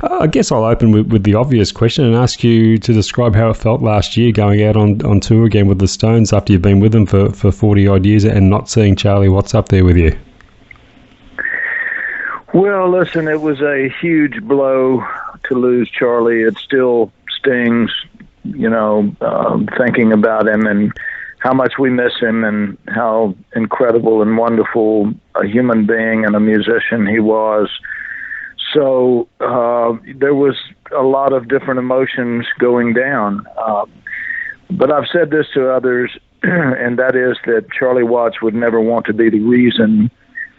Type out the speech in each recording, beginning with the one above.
I guess I'll open with the obvious question and ask you to describe how it felt last year going out on tour again with the Stones after you've been with them for 40-odd years and not seeing Charlie Watts up there with you. Well, listen, it was a huge blow to lose Charlie. It still stings, thinking about him and how much we miss him and how incredible and wonderful a human being and a musician he was. So there was a lot of different emotions going down. But I've said this to others, and that is that Charlie Watts would never want to be the reason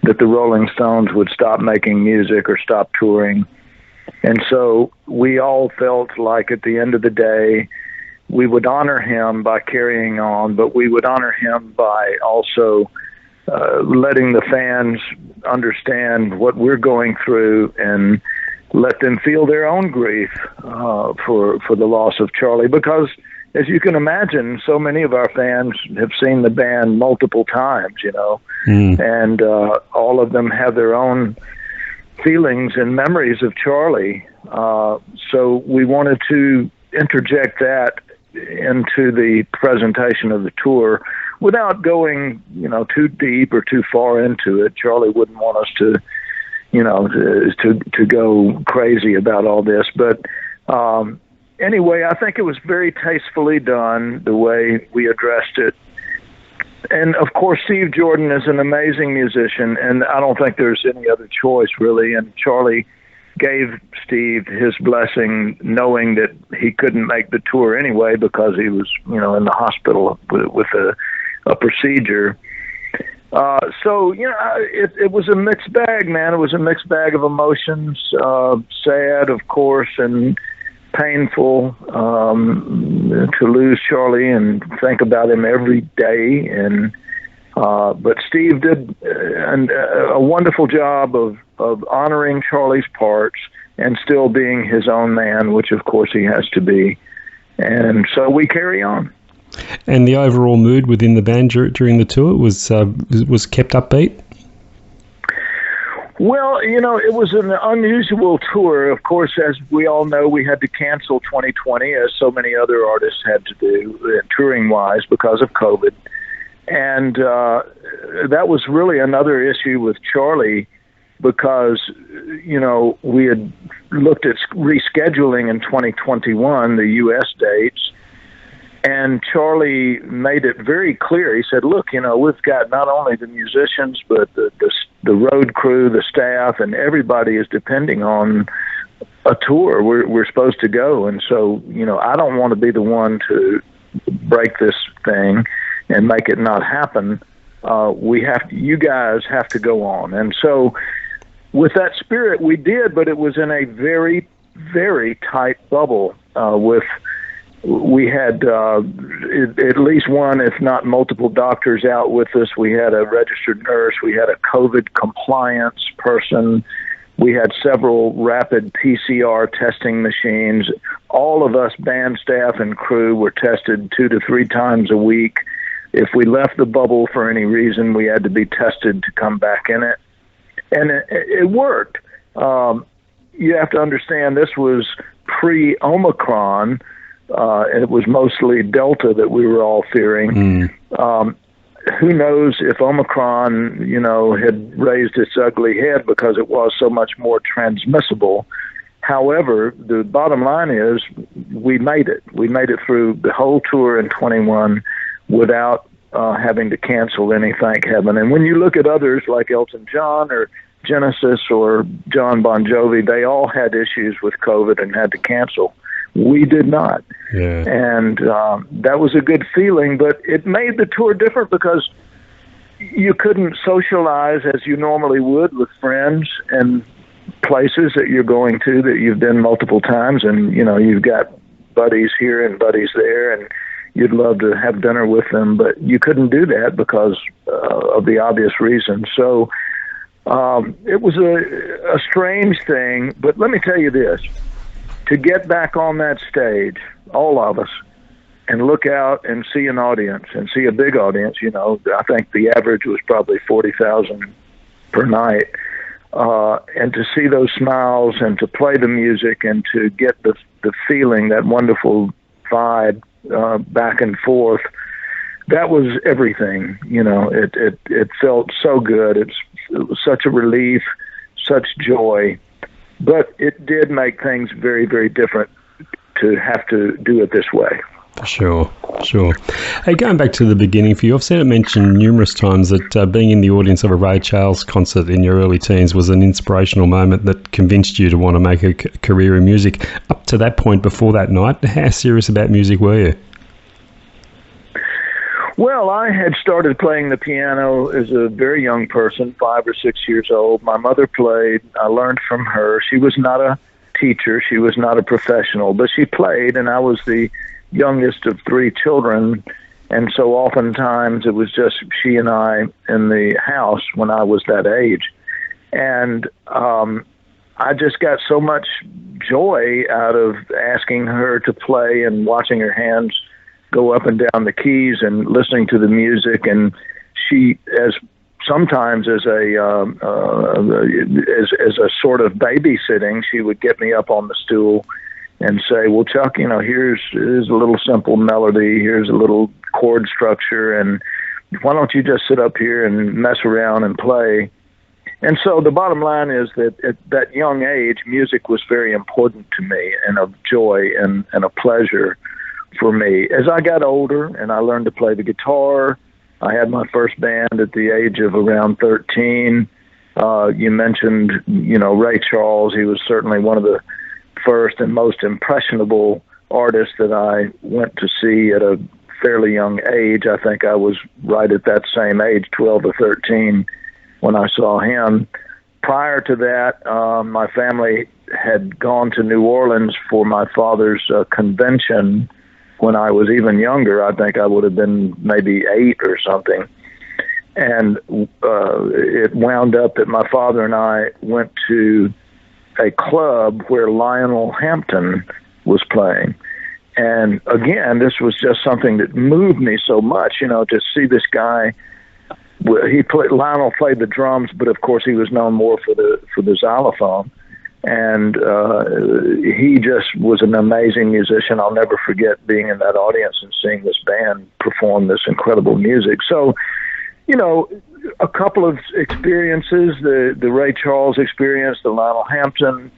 that the Rolling Stones would stop making music or stop touring. And so we all felt like at the end of the day, we would honor him by carrying on, but we would honor him by also letting the fans understand what we're going through and let them feel their own grief for the loss of Charlie. Because, as you can imagine, so many of our fans have seen the band multiple times, and all of them have their own feelings and memories of Charlie. So we wanted to interject that into the presentation of the tour without going, too deep or too far into it. Charlie wouldn't want us to, to go crazy about all this. But anyway, I think it was very tastefully done, the way we addressed it. And, of course, Steve Jordan is an amazing musician, and I don't think there's any other choice, really. And Charlie gave Steve his blessing, knowing that he couldn't make the tour anyway because he was, in the hospital with a procedure. So, it was a mixed bag, man. It was a mixed bag of emotions, sad, of course, and painful to lose Charlie and think about him every day. And but Steve did a wonderful job of honoring Charlie's parts and still being his own man, which of course he has to be. And so we carry on. And the overall mood within the band during the tour was kept upbeat? Well, it was an unusual tour. Of course, as we all know, we had to cancel 2020, as so many other artists had to do, touring-wise, because of COVID. And that was really another issue with Charlie because, we had looked at rescheduling in 2021, the U.S. dates, and Charlie made it very clear. He said, look, we've got not only the musicians, but the road crew, the staff, and everybody is depending on a tour. We're supposed to go. And so, I don't want to be the one to break this thing and make it not happen. You guys have to go on. And so with that spirit, we did, but it was in a very, very tight bubble we had at least one, if not multiple doctors out with us. We had a registered nurse. We had a COVID compliance person. We had several rapid PCR testing machines. All of us, band staff and crew, were tested 2 to 3 times a week. If we left the bubble for any reason, we had to be tested to come back in it. And it worked. You have to understand this was pre-Omicron. And it was mostly Delta that we were all fearing. Who knows if Omicron, had raised its ugly head because it was so much more transmissible. However, the bottom line is we made it. We made it through the whole tour in 21 without having to cancel any, thank heaven. And when you look at others like Elton John or Genesis or John Bon Jovi, they all had issues with COVID and had to cancel. We did not. Yeah. And that was a good feeling, but it made the tour different because you couldn't socialize as you normally would with friends and places that you're going to that you've been multiple times. And, you've got buddies here and buddies there, and you'd love to have dinner with them, but you couldn't do that because of the obvious reasons. So it was a strange thing, but let me tell you this. To get back on that stage, all of us, and look out and see an audience, and see a big audience, I think the average was probably 40,000 per night. and to see those smiles and to play the music and to get the feeling, that wonderful vibe back and forth, that was everything. It felt so good. It was such a relief, such joy, but it did make things very, very different to have to do it this way. Sure. Hey, going back to the beginning for you, I've seen it mentioned numerous times that being in the audience of a Ray Charles concert in your early teens was an inspirational moment that convinced you to want to make a career in music. Up to that point, before that night, how serious about music were you? Well, I had started playing the piano as a very young person, 5 or 6 years old. My mother played. I learned from her. She was not a teacher. She was not a professional, but she played, and I was the youngest of 3 children, and so oftentimes it was just she and I in the house when I was that age. And I just got so much joy out of asking her to play and watching her hands go up and down the keys and listening to the music. And she, sometimes as a sort of babysitting, she would get me up on the stool and say, well, Chuck, here's a little simple melody, here's a little chord structure, and why don't you just sit up here and mess around and play? And so the bottom line is that at that young age, music was very important to me and a joy and a pleasure for me. As I got older and I learned to play the guitar, I had my first band at the age of around 13. You mentioned, Ray Charles. He was certainly one of the first and most impressionable artist that I went to see at a fairly young age. I think I was right at that same age, 12 or 13, when I saw him. Prior to that, my family had gone to New Orleans for my father's convention when I was even younger. I think I would have been maybe 8 or something. And it wound up that my father and I went to a club where Lionel Hampton was playing. And again, this was just something that moved me so much, to see this guy. Lionel played the drums, but of course he was known more for the xylophone. And he just was an amazing musician. I'll never forget being in that audience and seeing this band perform this incredible music. So, a couple of experiences, the Ray Charles experience, the Lionel Hampton,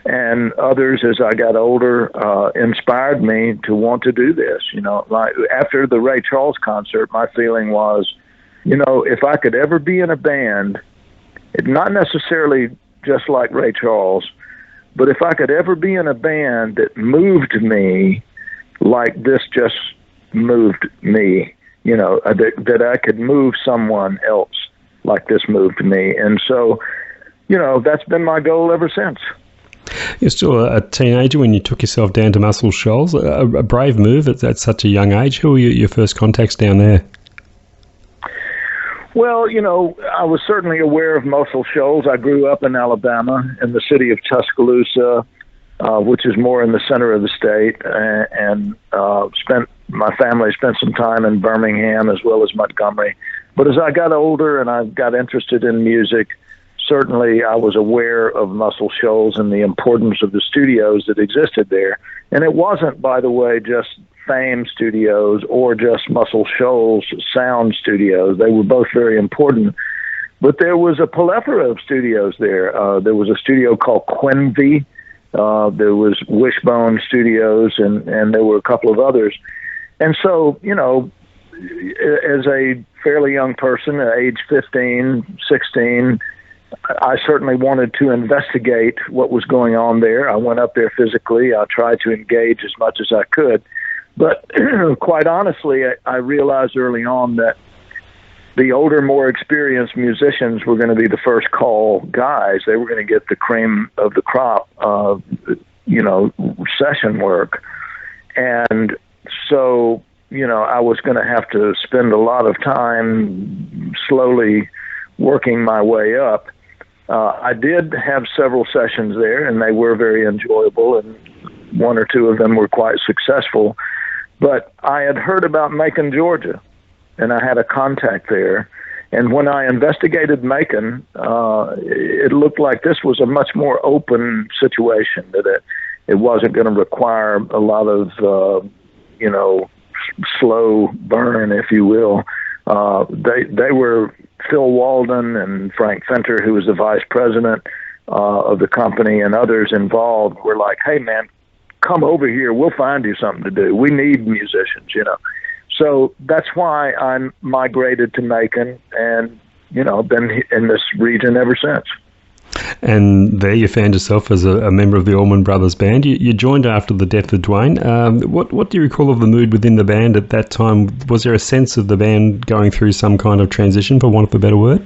and others as I got older, inspired me to want to do this. Like after the Ray Charles concert, my feeling was, if I could ever be in a band, not necessarily just like Ray Charles, but if I could ever be in a band that moved me like this just moved me, that I could move someone else like this moved me. And so, that's been my goal ever since. You're still a teenager when you took yourself down to Muscle Shoals. A brave move at such a young age. Who were your first contacts down there? Well, I was certainly aware of Muscle Shoals. I grew up in Alabama, in the city of Tuscaloosa, which is more in the center of the state, and my family spent some time in Birmingham as well as Montgomery. But as I got older and I got interested in music, certainly I was aware of Muscle Shoals and the importance of the studios that existed there. And it wasn't, by the way, just Fame Studios or just Muscle Shoals Sound Studios. They were both very important. But there was a plethora of studios there. There was a studio called Quinvy. There was Wishbone Studios, and there were a couple of others. And so, as a fairly young person, at age 15, 16, I certainly wanted to investigate what was going on there. I went up there physically. I tried to engage as much as I could. But quite honestly, I realized early on that the older, more experienced musicians were going to be the first call guys. They were going to get the cream of the crop of, session work. And so, I was going to have to spend a lot of time slowly working my way up. I did have several sessions there, and they were very enjoyable, and one or two of them were quite successful. But I had heard about Macon, Georgia, and I had a contact there. And when I investigated Macon, it looked like this was a much more open situation, that it wasn't going to require a lot of, slow burn, if you will. They were Phil Walden and Frank Fenter, who was the vice president of the company, and others involved were like, hey, man, come over here. We'll find you something to do. We need musicians, So that's why I migrated to Macon and, been in this region ever since. And there you found yourself as a member of the Allman Brothers Band. You joined after the death of Dwayne. What do you recall of the mood within the band at that time? Was there a sense of the band going through some kind of transition, for want of a better word?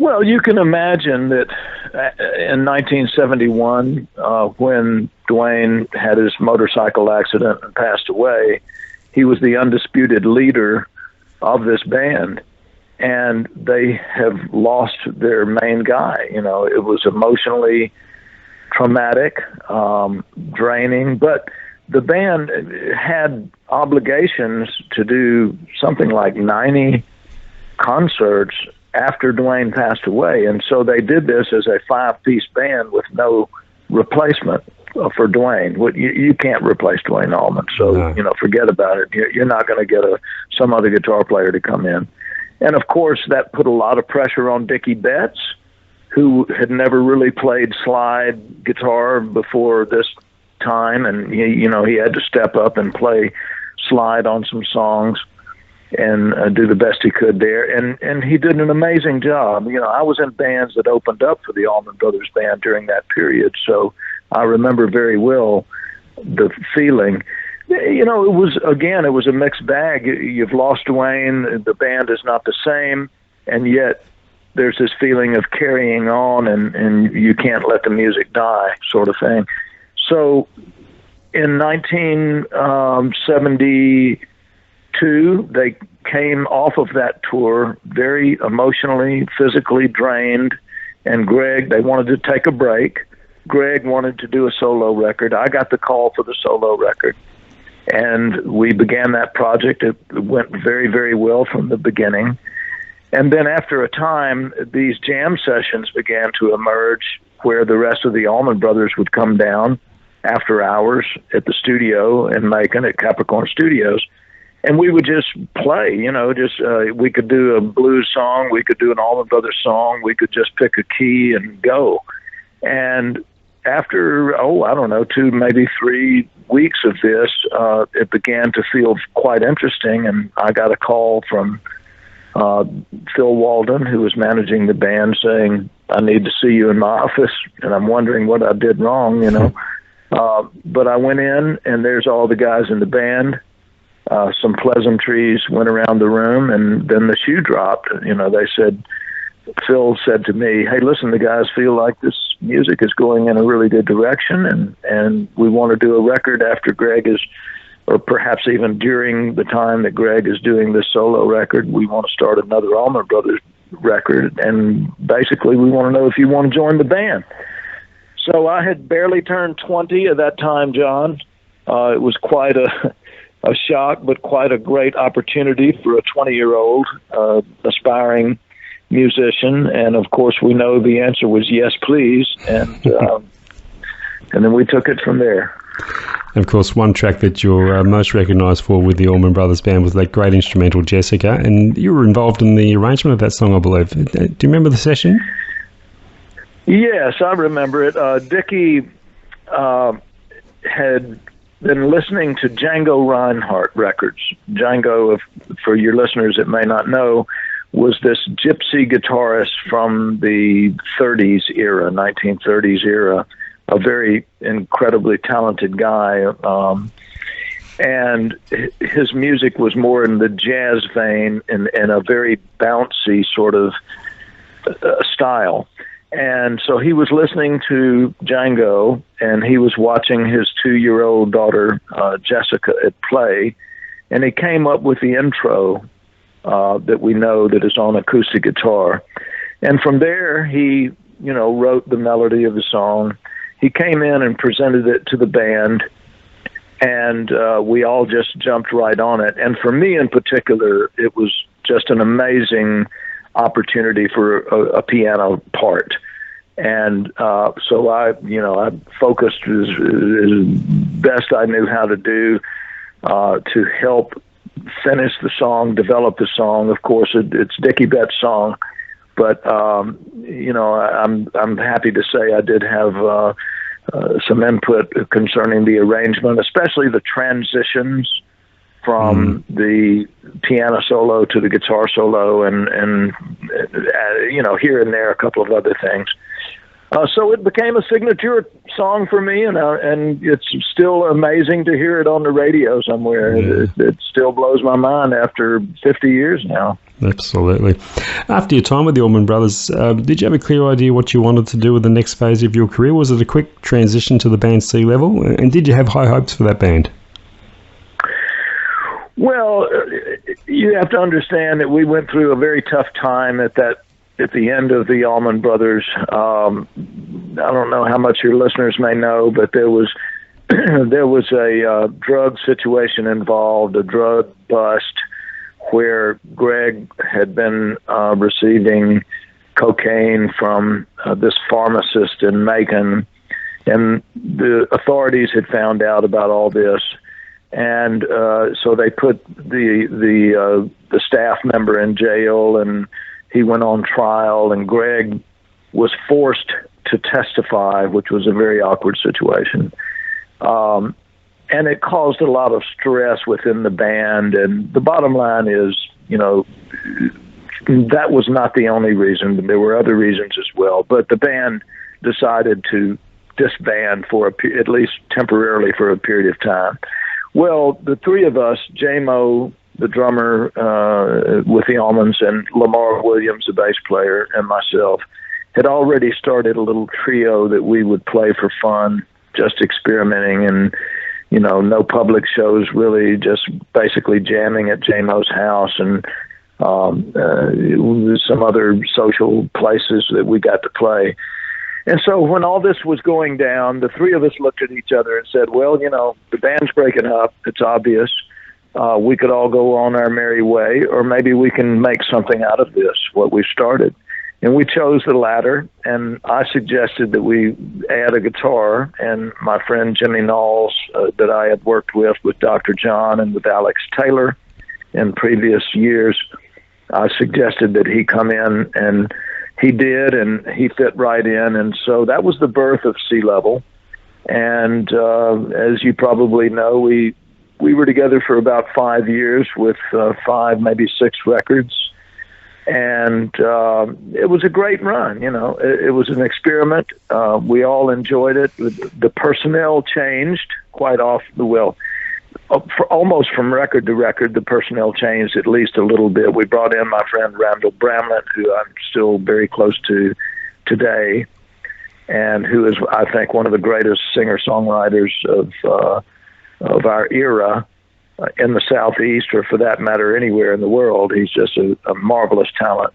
Well, you can imagine that in 1971, when Dwayne had his motorcycle accident and passed away, he was the undisputed leader of this band. And they have lost their main guy. It was emotionally traumatic, draining, but the band had obligations to do something like 90 concerts after Dwayne passed away. And so they did this as a 5-piece band with no replacement for Dwayne. You can't replace Dwayne Allman. So, No. Forget about it. You're not going to get some other guitar player to come in. And, of course, that put a lot of pressure on Dickie Betts, who had never really played slide guitar before this time. And, he had to step up and play slide on some songs and do the best he could there. And he did an amazing job. I was in bands that opened up for the Allman Brothers Band during that period. So I remember very well the feeling. It was a mixed bag. You've lost Dwayne, the band is not the same, and yet there's this feeling of carrying on and you can't let the music die, sort of thing. So in 1972, they came off of that tour very emotionally, physically drained, and they wanted to take a break. Greg wanted to do a solo record. I got the call for the solo record. And we began that project. It went very, very well from the beginning. And then after a time, these jam sessions began to emerge where the rest of the Allman Brothers would come down after hours at the studio in Macon at Capricorn Studios. And we would just play, we could do a blues song, we could do an Allman Brothers song, we could just pick a key and go. And after, 2, maybe 3 weeks of this, it began to feel quite interesting, and I got a call from Phil Walden, who was managing the band, saying, I need to see you in my office, and I'm wondering what I did wrong, But I went in, and there's all the guys in the band. Some pleasantries went around the room, and then the shoe dropped. Phil said to me, hey, listen, the guys feel like this music is going in a really good direction, and we want to do a record after Greg is, or perhaps even during the time that Greg is doing this solo record, we want to start another Allman Brothers record, and basically we want to know if you want to join the band. So I had barely turned 20 at that time, John. It was quite a shock, but quite a great opportunity for a 20-year-old aspiring musician, and of course we know the answer was yes please, and then we took it from there. Of course, one track that you're most recognised for with the Allman Brothers Band was that great instrumental Jessica, and you were involved in the arrangement of that song, I believe. Do you remember the session? Yes, I remember it. Dickie had been listening to Django Reinhardt records. Django, for your listeners that may not know, was this gypsy guitarist from the 1930s era, a very incredibly talented guy. And his music was more in the jazz vein and a very bouncy sort of style. And so he was listening to Django, and he was watching his 2-year-old daughter, Jessica, at play, and he came up with the intro that we know that is on acoustic guitar. And from there, he, wrote the melody of the song. He came in and presented it to the band, and we all just jumped right on it. And for me in particular, it was just an amazing opportunity for a piano part. And so I focused as best I knew how to do to help finish the song, develop the song. Of course, it's Dickie Betts' song, but I'm happy to say I did have some input concerning the arrangement, especially the transitions from the piano solo to the guitar solo, and here and there a couple of other things. So it became a signature song for me, and it's still amazing to hear it on the radio somewhere. Yeah. It still blows my mind after 50 years now. Absolutely. After your time with the Allman Brothers, did you have a clear idea what you wanted to do with the next phase of your career? Was it a quick transition to the band Sea Level? And did you have high hopes for that band? Well, you have to understand that we went through a very tough time at the end of the Allman Brothers. I don't know how much your listeners may know, but there was a drug situation involved, a drug bust, where Greg had been receiving cocaine from this pharmacist in Macon, and the authorities had found out about all this, and so they put the staff member in jail, and he went on trial, and Greg was forced to testify, which was a very awkward situation. And it caused a lot of stress within the band. And the bottom line is, that was not the only reason. There were other reasons as well. But the band decided to disband at least temporarily for a period of time. Well, the three of us, J-Mo, the drummer with the Allmans, and Lamar Williams, the bass player, and myself, had already started a little trio that we would play for fun, just experimenting, and no public shows, really, just basically jamming at J-Mo's house and some other social places that we got to play. And so when all this was going down, the three of us looked at each other and said, well, the band's breaking up. It's obvious. We could all go on our merry way, or maybe we can make something out of this, what we've started. And we chose the latter, and I suggested that we add a guitar, and my friend Jimmy Knowles, that I had worked with Dr. John and with Alex Taylor in previous years, I suggested that he come in, and he did, and he fit right in. And so that was the birth of Sea Level. And as you probably know, we were together for about 5 years with 5, maybe 6 records. And it was a great run. It was an experiment. We all enjoyed it. The personnel changed quite often. Well, almost from record to record, the personnel changed at least a little bit. We brought in my friend Randall Bramlett, who I'm still very close to today, and who is, I think, one of the greatest singer-songwriters of our era. In the Southeast, or for that matter, anywhere in the world. He's just a marvelous talent.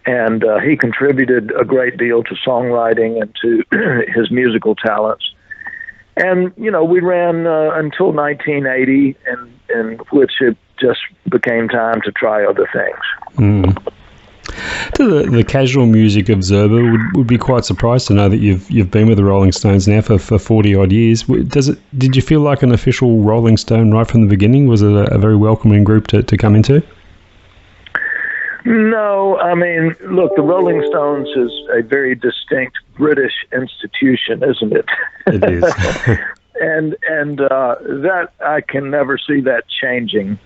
And he contributed a great deal to songwriting and to his musical talents. And, we ran until 1980, in which it just became time to try other things. To the casual music observer would be quite surprised to know that you've been with the Rolling Stones now for 40 odd years. Did you feel like an official Rolling Stone right from the beginning? Was it a very welcoming group to come into? No, I mean, look, the Rolling Stones is a very distinct British institution, isn't it? It is. and that I can never see that changing.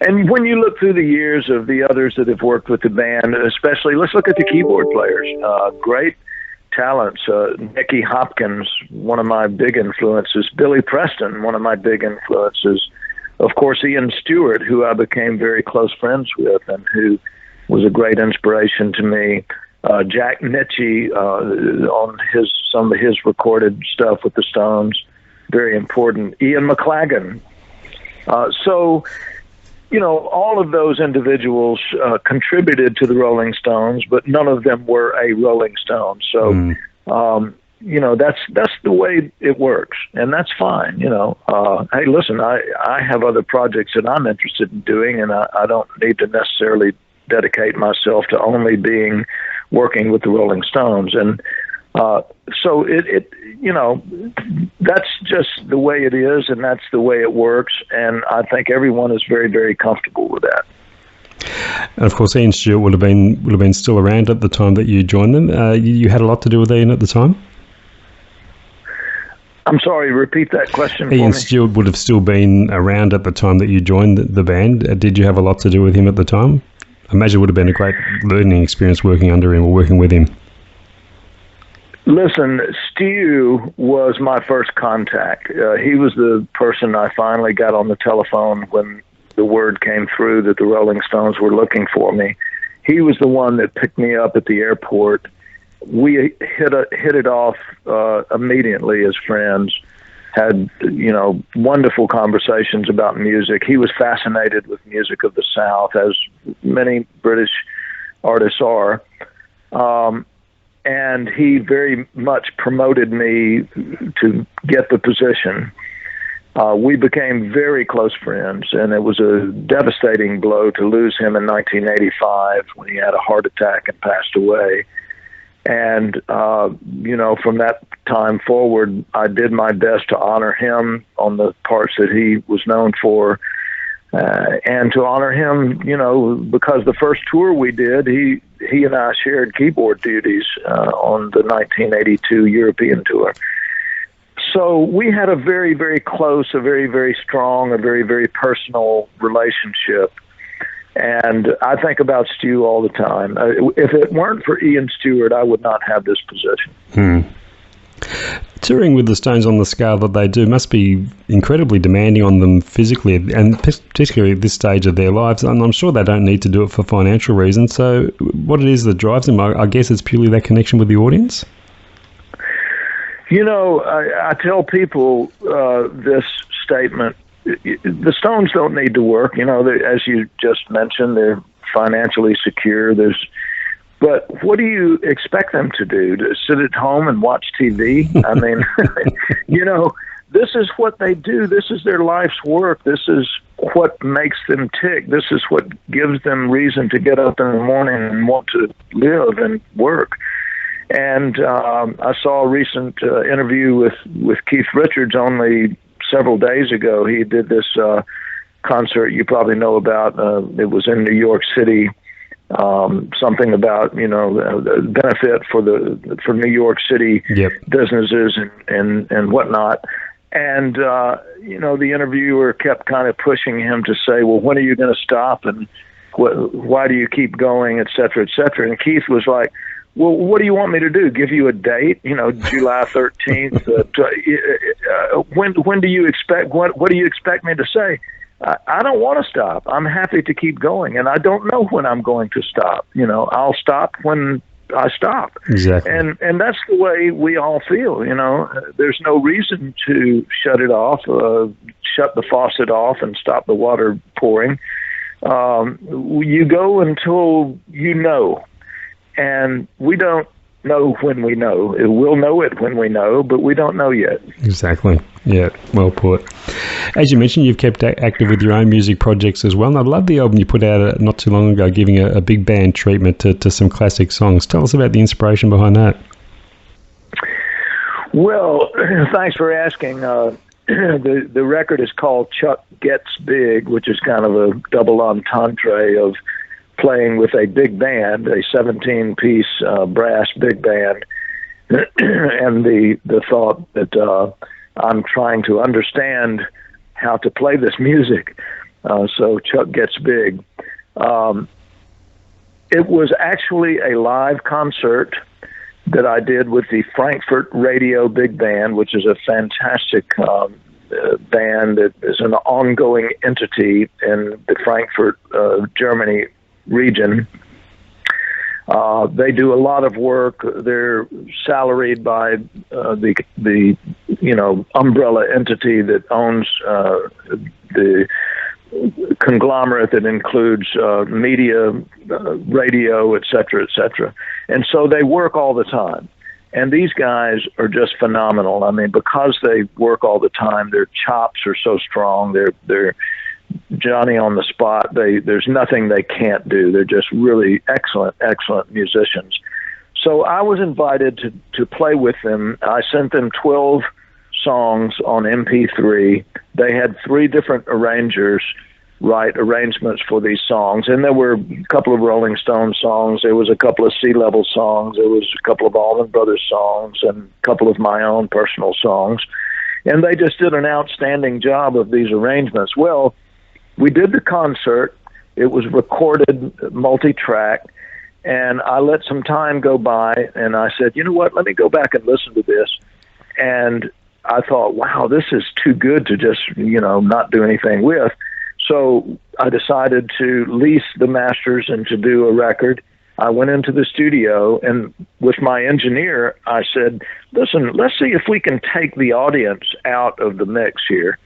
And when you look through the years of the others that have worked with the band, especially, let's look at the keyboard players. Great talents. Nicky Hopkins, one of my big influences. Billy Preston, one of my big influences. Of course, Ian Stewart, who I became very close friends with and who was a great inspiration to me. Jack Nitzsche on some of his recorded stuff with the Stones, very important. Ian McLagan. All of those individuals contributed to the Rolling Stones, but none of them were a Rolling Stone. So, that's the way it works, and that's fine. Hey, listen, I have other projects that I'm interested in doing, and I don't need to necessarily dedicate myself to only working with the Rolling Stones. And so that's just the way it is, and that's the way it works. And I think everyone is very, very comfortable with that. And of course, Ian Stewart would have been still around at the time that you joined them. You had a lot to do with Ian at the time? I'm sorry, repeat that question. Ian Stewart would have still been around at the time that you joined the band. Did you have a lot to do with him at the time? I imagine it would have been a great learning experience working under him or working with him. Listen, Stu was my first contact. He was the person I finally got on the telephone when the word came through that the Rolling Stones were looking for me. He was the one that picked me up at the airport. We hit it off immediately as friends, had, wonderful conversations about music. He was fascinated with music of the South, as many British artists are. And he very much promoted me to get the position. We became very close friends, and it was a devastating blow to lose him in 1985 when he had a heart attack and passed away. And, from that time forward, I did my best to honor him on the parts that he was known for, and to honor him, because the first tour we did, he and I shared keyboard duties on the 1982 European tour. So we had a very, very close, a very, very strong, a very, very personal relationship. And I think about Stu all the time. If it weren't for Ian Stewart, I would not have this position. Touring with the Stones on the scale that they do must be incredibly demanding on them physically, and particularly at this stage of their lives. And I'm sure they don't need to do it for financial reasons. So what it is that drives them, I guess it's purely that connection with the audience? I tell people this statement. The Stones don't need to work. As you just mentioned, they're financially secure. But what do you expect them to do? To sit at home and watch TV? I mean, this is what they do. This is their life's work. This is what makes them tick. This is what gives them reason to get up in the morning and want to live and work. And I saw a recent interview with Keith Richards only several days ago. He did this concert you probably know about. It was in New York City. Something about the benefit for New York City businesses and whatnot. And the interviewer kept kind of pushing him to say, well, when are you going to stop, and why do you keep going, et cetera, et cetera. And Keith was like, well, what do you want me to do? Give you a date? July 13th. When do you expect? What do you expect me to say? I don't want to stop. I'm happy to keep going, and I don't know when I'm going to stop. I'll stop when I stop. Exactly. And that's the way we all feel. There's no reason to shut it off, shut the faucet off, and stop the water pouring. You go until you know. And we don't know when we know. We'll know it when we know, but we don't know yet. Exactly. Yeah, well put. As you mentioned, you've kept active with your own music projects as well. And I love the album you put out not too long ago, giving a big band treatment to some classic songs. Tell us about the inspiration behind that. Well, thanks for asking. The record is called Chuck Gets Big, which is kind of a double entendre of playing with a big band, a 17-piece brass big band, and the thought that I'm trying to understand how to play this music. So Chuck Gets Big. It was actually a live concert that I did with the Frankfurt Radio Big Band, which is a fantastic band that is an ongoing entity in the Frankfurt, Germany region. They do a lot of work. They're salaried by the umbrella entity that owns the conglomerate that includes media, radio, et cetera, et cetera. And so they work all the time. And these guys are just phenomenal. I mean, because they work all the time, their chops are so strong. They're Johnny on the spot. There's nothing they can't do. They're just really excellent musicians. So I was invited to play with them. I sent them 12 songs on MP3. They had 3 different arrangers write arrangements for these songs, and there were a couple of Rolling Stones songs, there was a couple of Sea Level songs, there was a couple of Allman Brothers songs, and a couple of my own personal songs, and they just did an outstanding job of these arrangements. Well, we did the concert. It was recorded multi-track, and I let some time go by, and I said, you know what, let me go back and listen to this. And I thought, wow, this is too good to just, not do anything with. So I decided to lease the masters and to do a record. I went into the studio, and with my engineer, I said, listen, let's see if we can take the audience out of the mix here.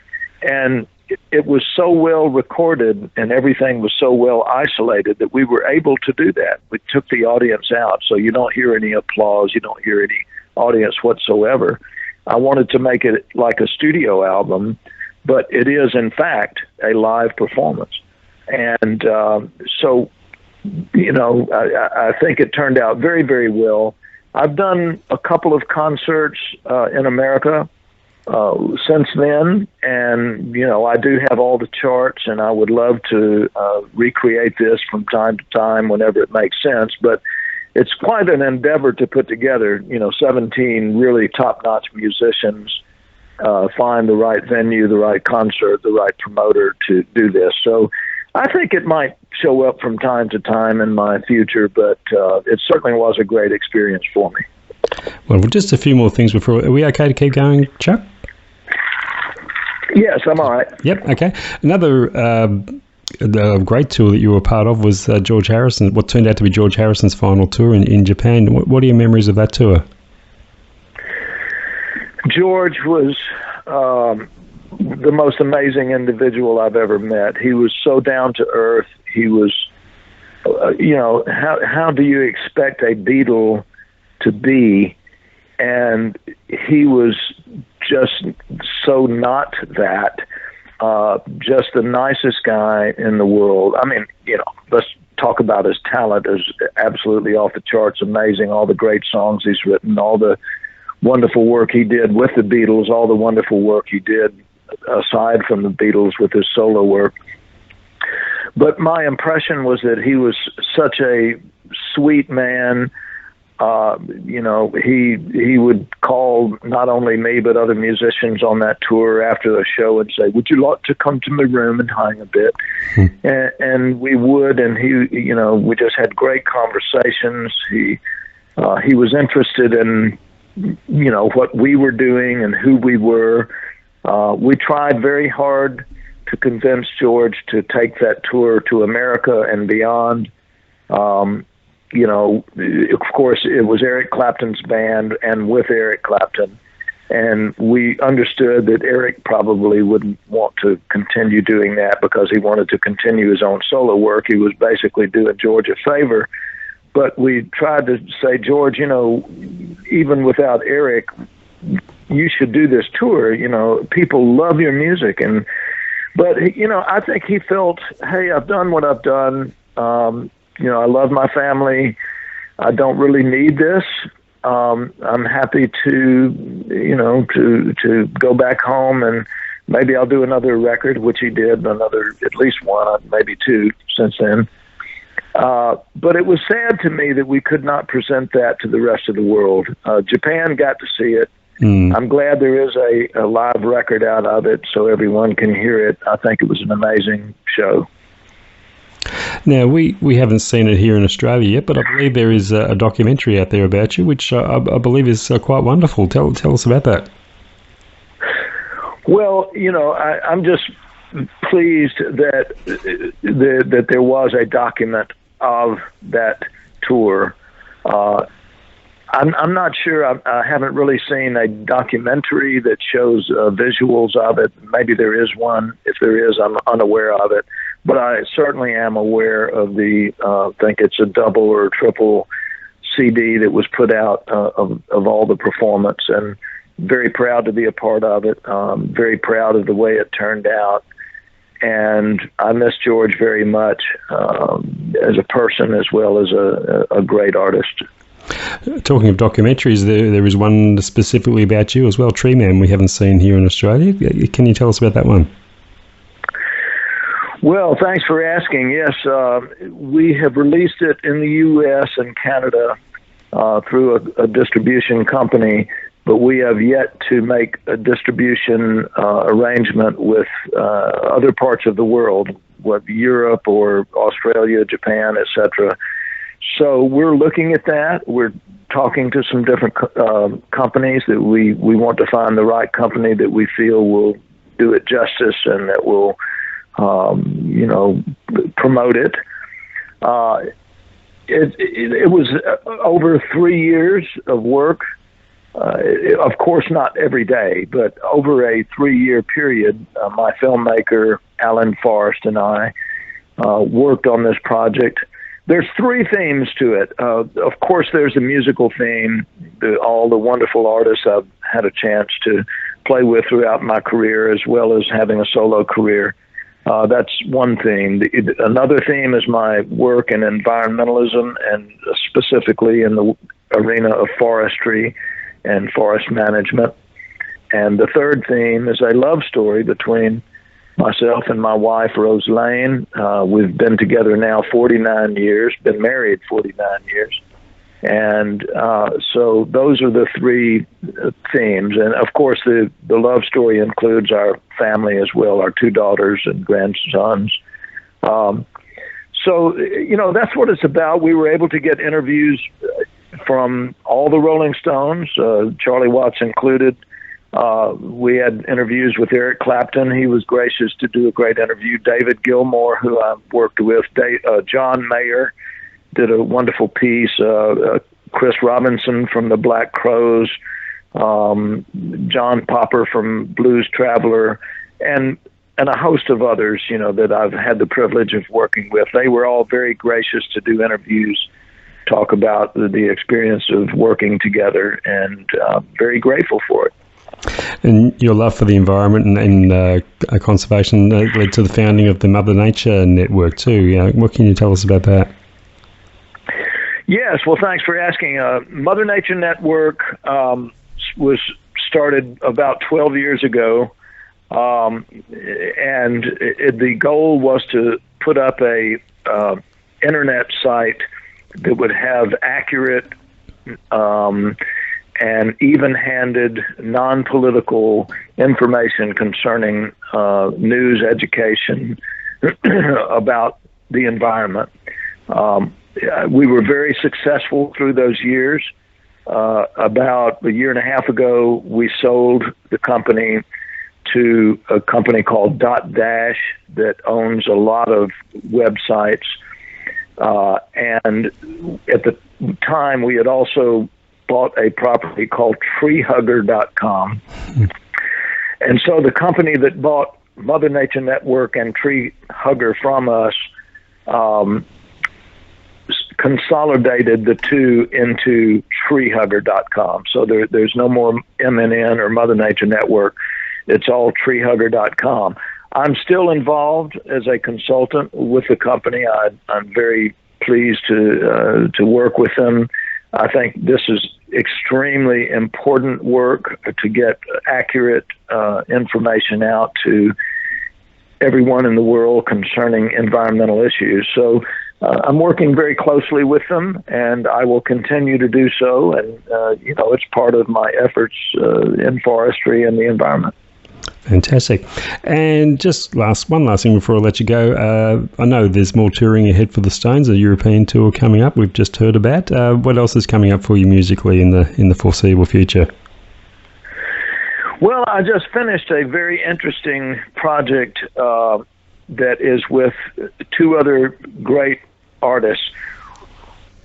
And it was so well recorded and everything was so well isolated that we were able to do that. We took the audience out, so you don't hear any applause, you don't hear any audience whatsoever. I wanted to make it like a studio album, but it is, in fact, a live performance. And so, I think it turned out very, very well. I've done a couple of concerts in America since then, and, I do have all the charts, and I would love to recreate this from time to time whenever it makes sense. But it's quite an endeavor to put together, 17 really top-notch musicians, find the right venue, the right concert, the right promoter to do this. So I think it might show up from time to time in my future, but it certainly was a great experience for me. Well, just a few more things before. Are we okay to keep going, Chuck? Yes, I'm all right. Yep, okay. Another the great tour that you were part of was George Harrison, what turned out to be George Harrison's final tour in Japan. What are your memories of that tour? George was the most amazing individual I've ever met. He was so down to earth. He was, how do you expect a Beatle to be? And he was just so not that. Just the nicest guy in the world. I mean, let's talk about his talent is absolutely off the charts, amazing. All the great songs he's written, all the wonderful work he did with the Beatles, all the wonderful work he did aside from the Beatles with his solo work. But my impression was that he was such a sweet man. He would call not only me but other musicians on that tour after the show and say, "Would you like to come to my room and hang a bit?" And we would, and he, we just had great conversations. He was interested in, what we were doing and who we were. We tried very hard to convince George to take that tour to America and beyond. Of course, it was Eric Clapton's band and with Eric Clapton. And we understood that Eric probably wouldn't want to continue doing that because he wanted to continue his own solo work. He was basically doing George a favor. But we tried to say, George, even without Eric, you should do this tour. People love your music. But I think he felt, hey, I've done what I've done. I love my family. I don't really need this. I'm happy to go back home and maybe I'll do another record, which he did, at least one, maybe 2 since then. But it was sad to me that we could not present that to the rest of the world. Japan got to see it. I'm glad there is a live record out of it so everyone can hear it. I think it was an amazing show. Now, we haven't seen it here in Australia yet, but I believe there is a documentary out there about you, which I believe is quite wonderful. Tell us about that. Well, I'm just pleased that there was a document of that tour. I'm not sure. I haven't really seen a documentary that shows visuals of it. Maybe there is one. If there is, I'm unaware of it. But I certainly am aware of I think it's a double or triple CD that was put out of all the performance, and very proud to be a part of it. Very proud of the way it turned out. And I miss George very much as a person as well as a great artist. Talking of documentaries, there is one specifically about you as well, Tree Man, we haven't seen here in Australia. Can you tell us about that one? Well, thanks for asking. Yes, we have released it in the U.S. and Canada through a distribution company, but we have yet to make a distribution arrangement with other parts of the world, whether Europe or Australia, Japan, etc. So we're looking at that. We're talking to some different companies that we want to find the right company that we feel will do it justice and that will promote it. It was over 3 years of work. Of course, not every day, but over a 3-year period, my filmmaker, Alan Forrest, and I worked on this project. There's 3 themes to it. Of course, there's a musical theme, all the wonderful artists I've had a chance to play with throughout my career, as well as having a solo career. That's one theme. Another theme is my work in environmentalism, and specifically in the arena of forestry and forest management. And the third theme is a love story between myself and my wife, Rose Lane. We've been together now 49 years, been married 49 years. And so those are the 3 themes. And, of course, the love story includes our family as well, our 2 daughters and grandsons. So, that's what it's about. We were able to get interviews from all the Rolling Stones, Charlie Watts included. We had interviews with Eric Clapton. He was gracious to do a great interview. David Gilmour, who I worked with. John Mayer did a wonderful piece. Chris Robinson from the Black Crowes. John Popper from Blues Traveler. And a host of others, that I've had the privilege of working with. They were all very gracious to do interviews, talk about the experience of working together, and very grateful for it. And your love for the environment and conservation led to the founding of the Mother Nature Network too. What can you tell us about that? Yes, well, thanks for asking. Mother Nature Network was started about 12 years ago, and the goal was to put up a internet site that would have accurate and even-handed, non-political information concerning news, education about the environment. We were very successful through those years. About a year and a half ago, we sold the company to a company called Dot Dash that owns a lot of websites. And at the time, we had also bought a property called treehugger.com. And so the company that bought Mother Nature Network and Tree Hugger from us consolidated the two into treehugger.com. So there's no more MNN or Mother Nature Network. It's all treehugger.com. I'm still involved as a consultant with the company. I'm very pleased to work with them. I think this is extremely important work to get accurate information out to everyone in the world concerning environmental issues. So I'm working very closely with them, and I will continue to do so. And, it's part of my efforts in forestry and the environment. Fantastic. And just one last thing before I let you go. I know there's more touring ahead for the Stones, a European tour coming up we've just heard about. What else is coming up for you musically in the foreseeable future? Well, I just finished a very interesting project that is with 2 other great artists.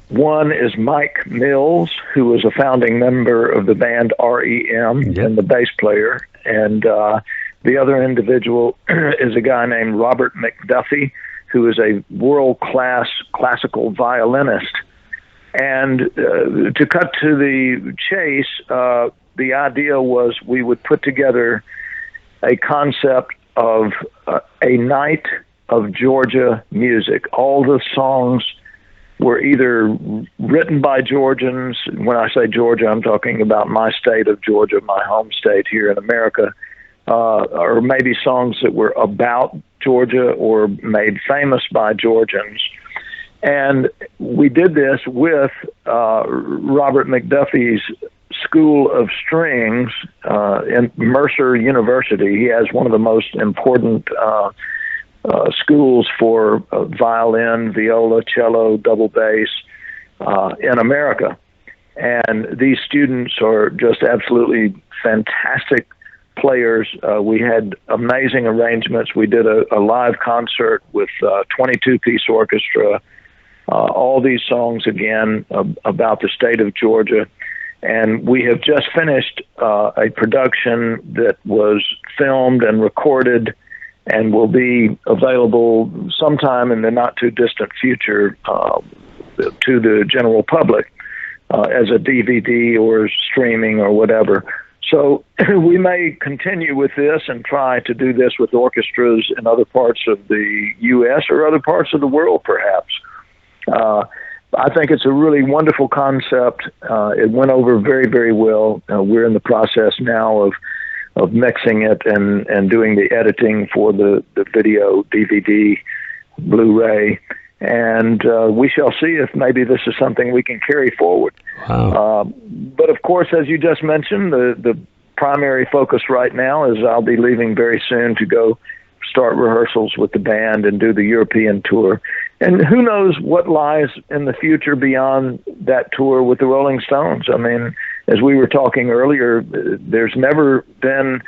One is Mike Mills, who was a founding member of the band REM, and the bass player. And the other individual is a guy named Robert McDuffie, who is a world-class classical violinist. And to cut to the chase, the idea was we would put together a concept of a night of Georgia music. All the songs were either written by Georgians. When I say Georgia, I'm talking about my state of Georgia, my home state here in America, or maybe songs that were about Georgia or made famous by Georgians. And we did this with Robert McDuffie's School of Strings in Mercer University. He has one of the most important schools for violin, viola, cello, double bass in America. And these students are just absolutely fantastic players. We had amazing arrangements. We did a live concert with 22-piece orchestra, all these songs, again, about the state of Georgia. And we have just finished a production that was filmed and recorded and will be available sometime in the not-too-distant future to the general public as a DVD or streaming or whatever. So we may continue with this and try to do this with orchestras in other parts of the U.S. or other parts of the world, perhaps. I think it's a really wonderful concept. It went over very, very well. We're in the process now of mixing it and doing the editing for the video, DVD, Blu-ray. And we shall see if maybe this is something we can carry forward. Wow. But of course, as you just mentioned, the primary focus right now is I'll be leaving very soon to go start rehearsals with the band and do the European tour. And who knows what lies in the future beyond that tour with the Rolling Stones. I mean, as we were talking earlier, there's never been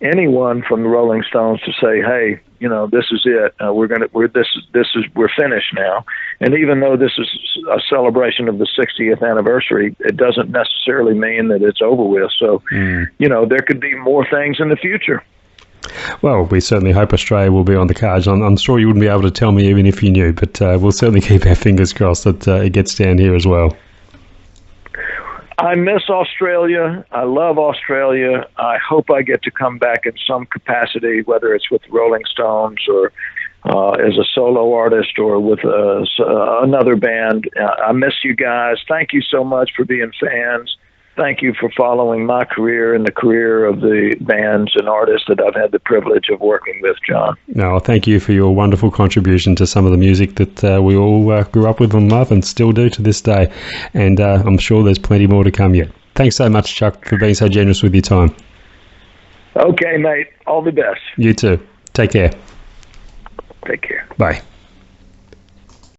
anyone from the Rolling Stones to say, "Hey, you know, this is it. We're finished now." And even though this is a celebration of the 60th anniversary, it doesn't necessarily mean that it's over with. So, you know, there could be more things in the future. Well, we certainly hope Australia will be on the cards. I'm sure you wouldn't be able to tell me even if you knew, but we'll certainly keep our fingers crossed that it gets down here as well. I miss Australia. I love Australia. I hope I get to come back in some capacity, whether it's with the Rolling Stones or as a solo artist or with another band. I miss you guys. Thank you so much for being fans. Thank you for following my career and the career of the bands and artists that I've had the privilege of working with, John. No, thank you for your wonderful contribution to some of the music that we all grew up with and love and still do to this day. And I'm sure there's plenty more to come yet. Thanks so much, Chuck, for being so generous with your time. Okay, mate. All the best. You too. Take care. Take care. Bye.